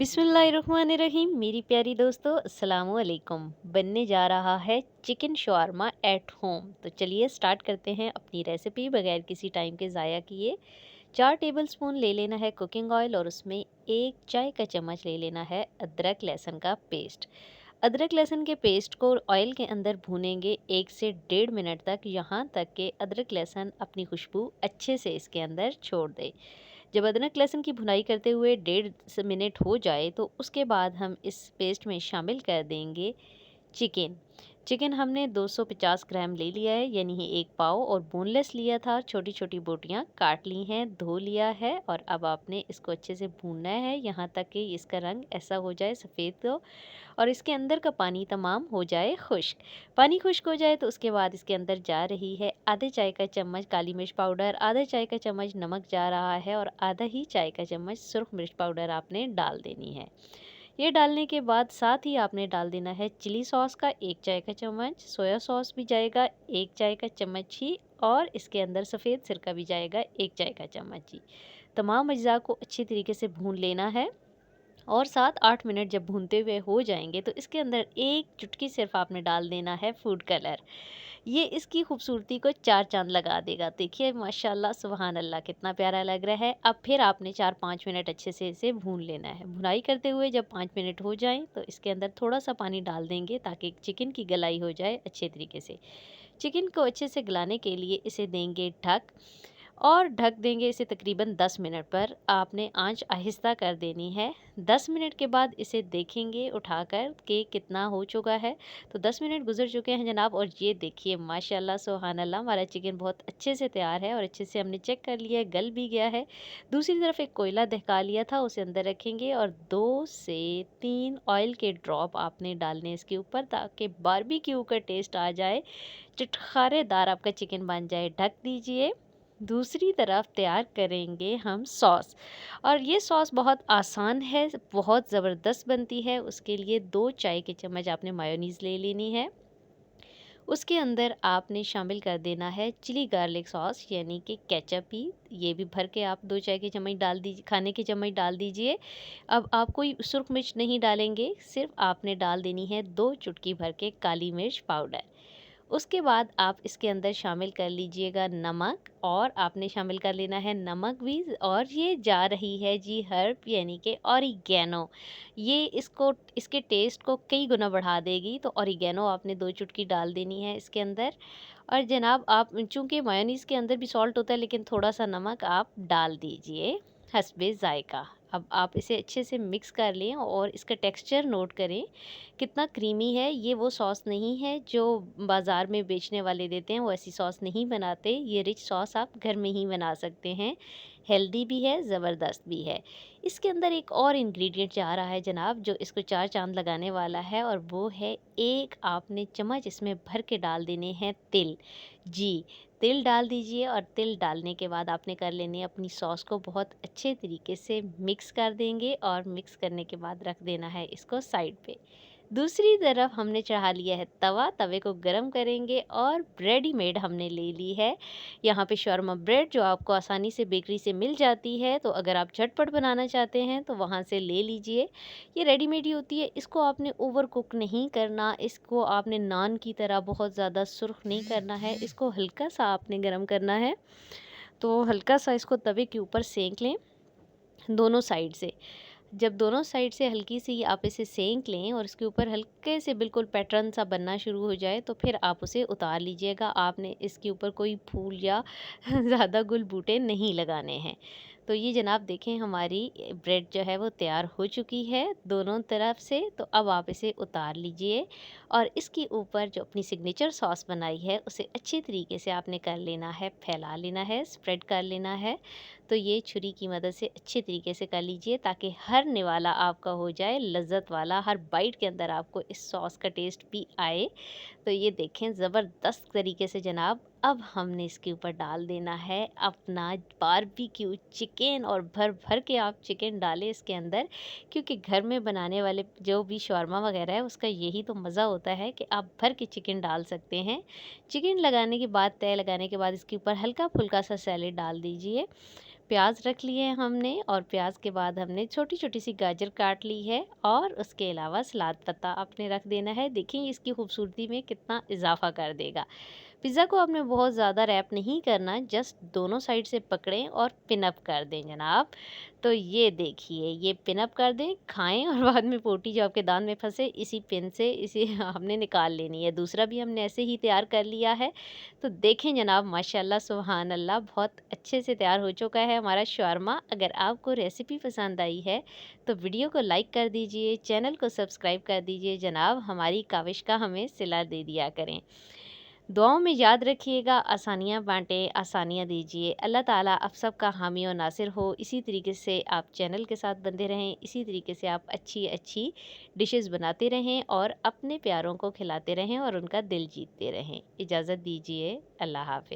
बिस्मिल्लाहिर्रहमानिर्रहीम। मेरी प्यारी दोस्तों, अस्सलामु अलैकुम। बनने जा रहा है चिकन शवारमा एट होम। तो चलिए स्टार्ट करते हैं अपनी रेसिपी बगैर किसी टाइम के ज़ाया किए। 4 टेबलस्पून ले लेना है कुकिंग ऑयल और उसमें 1 चाय का चम्मच ले लेना है अदरक लहसुन का पेस्ट। अदरक लहसुन के पेस्ट को ऑयल के अंदर भूनेंगे 1 से 1.5 मिनट तक, यहाँ तक कि अदरक लहसुन अपनी खुशबू अच्छे से इसके अंदर छोड़ दे। जब अदरक लहसुन की भुनाई करते हुए 1.5 मिनट हो जाए तो उसके बाद हम इस पेस्ट में शामिल कर देंगे चिकन। चिकन हमने 250 ग्राम ले लिया है, यानी 1 पाव, और बोनलेस लिया था। छोटी छोटी बोटियां काट ली हैं, धो लिया है और अब आपने इसको अच्छे से भूनना है यहाँ तक कि इसका रंग ऐसा हो जाए सफ़ेद तो, और इसके अंदर का पानी तमाम हो जाए खुश्क। पानी खुश्क हो जाए तो उसके बाद इसके अंदर जा रही है आधे चाय का चम्मच काली मिर्च पाउडर, आधा चाय का चम्मच नमक जा रहा है और आधा ही चाय का चम्मच सुरख मिर्च पाउडर आपने डाल देनी है। ये डालने के बाद साथ ही आपने डाल देना है चिली सॉस का 1 चाय का चम्मच, सोया सॉस भी जाएगा 1 चाय का चम्मच ही, और इसके अंदर सफ़ेद सिरका भी जाएगा 1 चाय का चम्मच ही। तमाम अज्जा को अच्छी तरीके से भून लेना है और 7-8 मिनट जब भूनते हुए हो जाएंगे तो इसके अंदर 1 चुटकी सिर्फ आपने डाल देना है फूड कलर। ये इसकी खूबसूरती को 4 चांद लगा देगा। देखिए माशाल्लाह सुबहान अल्लाह कितना प्यारा लग रहा है। अब फिर आपने 4-5 मिनट अच्छे से इसे भून लेना है। भुनाई करते हुए जब 5 मिनट हो जाएं तो इसके अंदर थोड़ा सा पानी डाल देंगे ताकि चिकन की गलाई हो जाए अच्छे तरीके से। चिकन को अच्छे से गलाने के लिए इसे देंगे ढक, और ढक देंगे इसे तकरीबन 10 मिनट पर। आपने आंच आहिस्ता कर देनी है। 10 मिनट के बाद इसे देखेंगे उठाकर कि कितना हो चुका है। तो 10 मिनट गुजर चुके हैं जनाब, और ये देखिए माशाल्लाह सुभान अल्लाह हमारा चिकन बहुत अच्छे से तैयार है और अच्छे से हमने चेक कर लिया है, गल भी गया है। दूसरी तरफ एक कोयला दहका लिया था, उसे अंदर रखेंगे और 2 से 3 ऑयल के ड्रॉप आपने डालने इसके ऊपर ताकि बारबेक्यू का टेस्ट आ जाए, चटखारेदार आपका चिकन बन जाए। ढक दीजिए। दूसरी तरफ तैयार करेंगे हम सॉस, और ये सॉस बहुत आसान है, बहुत ज़बरदस्त बनती है। उसके लिए 2 चाय के चम्मच आपने मायोनीज़ ले लेनी है। उसके अंदर आपने शामिल कर देना है चिली गार्लिक सॉस यानी कि केचप ही। ये भी भर के आप 2 चाय के चम्मच डाल दीजिए, खाने के चम्मच डाल दीजिए। अब आप कोई सुरख मिर्च नहीं डालेंगे, सिर्फ आपने डाल देनी है 2 चुटकी भर के काली मिर्च पाउडर। उसके बाद आप इसके अंदर शामिल कर लीजिएगा नमक, और आपने शामिल कर लेना है नमक भी, और ये जा रही है जी हर्ब यानी कि ऑरिगेनो। ये इसको इसके टेस्ट को कई गुना बढ़ा देगी। तो ऑरिगेनो आपने 2 चुटकी डाल देनी है इसके अंदर। और जनाब आप चूँकि मायोनीज़ के अंदर भी सॉल्ट होता है, लेकिन थोड़ा सा नमक आप डाल दीजिए हस्बे ज़ायका। अब आप इसे अच्छे से मिक्स कर लें और इसका टेक्सचर नोट करें कितना क्रीमी है। ये वो सॉस नहीं है जो बाज़ार में बेचने वाले देते हैं, वो ऐसी सॉस नहीं बनाते। ये रिच सॉस आप घर में ही बना सकते हैं, हेल्दी भी है, ज़बरदस्त भी है। इसके अंदर एक और इंग्रेडिएंट जा रहा है जनाब जो इसको 4 चांद लगाने वाला है, और वो है 1 आपने चम्मच इसमें भर के डाल देने हैं तिल। जी, तिल डाल दीजिए, और तिल डालने के बाद आपने कर लेनी है अपनी सॉस को बहुत अच्छे तरीके से मिक्स कर देंगे, और मिक्स करने के बाद रख देना है इसको साइड पे। दूसरी तरफ हमने चढ़ा लिया है तवा, तवे को गरम करेंगे और रेडीमेड हमने ले ली है यहाँ पे शॉर्मा ब्रेड, जो आपको आसानी से बेकरी से मिल जाती है। तो अगर आप झटपट बनाना चाहते हैं तो वहाँ से ले लीजिए। ये रेडीमेड ही होती है, इसको आपने ओवर कुक नहीं करना, इसको आपने नान की तरह बहुत ज़्यादा सुर्ख नहीं करना है, इसको हल्का सा आपने गरम करना है। तो हल्का सा इसको तवे के ऊपर सेंक लें दोनों साइड से। जब दोनों साइड से हल्की सी आप इसे सेंक लें और इसके ऊपर हल्के से बिल्कुल पैटर्न सा बनना शुरू हो जाए तो फिर आप उसे उतार लीजिएगा। आपने इसके ऊपर कोई फूल या ज़्यादा गुल बूटे नहीं लगाने हैं। तो ये जनाब देखें हमारी ब्रेड जो है वो तैयार हो चुकी है दोनों तरफ से। तो अब आप इसे उतार लीजिए और इसके ऊपर जो अपनी सिग्नेचर सॉस बनाई है उसे अच्छी तरीके से आपने कर लेना है, फैला लेना है, स्प्रेड कर लेना है। तो ये छुरी की मदद से अच्छे तरीके से कर लीजिए ताकि हर निवाला आपका हो जाए लज़्ज़त वाला, हर बाइट के अंदर आपको इस सॉस का टेस्ट भी आए। तो ये देखें ज़बरदस्त तरीके से जनाब अब हमने इसके ऊपर डाल देना है अपना बारबेक्यू चिकन, और भर भर के आप चिकन डालें इसके अंदर, क्योंकि घर में बनाने वाले जो भी शौरमा वगैरह है उसका यही तो मज़ा होता है कि आप भर के चिकन डाल सकते हैं। चिकन लगाने के बाद, तय लगाने के बाद इसके ऊपर हल्का फुल्का सा सैलेड डाल दीजिए। प्याज रख लिए हैं हमने और प्याज के बाद हमने छोटी छोटी सी गाजर काट ली है और उसके अलावा सलाद पत्ता आपने रख देना है। देखिए इसकी खूबसूरती में कितना इजाफा कर देगा। पिज़्ज़ा को आपने बहुत ज़्यादा रैप नहीं करना, जस्ट दोनों साइड से पकड़ें और पिन अप कर दें जनाब। तो ये देखिए ये पिन अप कर दें, खाएं और बाद में पोटी जो आपके दांत में फंसे इसी पिन से इसे हमने निकाल लेनी है। दूसरा भी हमने ऐसे ही तैयार कर लिया है। तो देखें जनाब माशाल्लाह सुभान अल्लाह, बहुत अच्छे से तैयार हो चुका है हमारा शौरमा। अगर आपको रेसिपी पसंद आई है तो वीडियो को लाइक कर दीजिए, चैनल को सब्सक्राइब कर दीजिए जनाब, हमारी काविश का हमें सिला दे दिया करें। दुआओं में याद रखिएगा, आसानियाँ बाँटें, आसानियाँ दीजिए। अल्लाह ताला आप सबका हामी और नासिर हो। इसी तरीके से आप चैनल के साथ बंधे रहें, इसी तरीके से आप अच्छी-अच्छी डिशेज़ बनाते रहें और अपने प्यारों को खिलाते रहें और उनका दिल जीतते रहें। इजाज़त दीजिए, अल्लाह हाफ़िज़।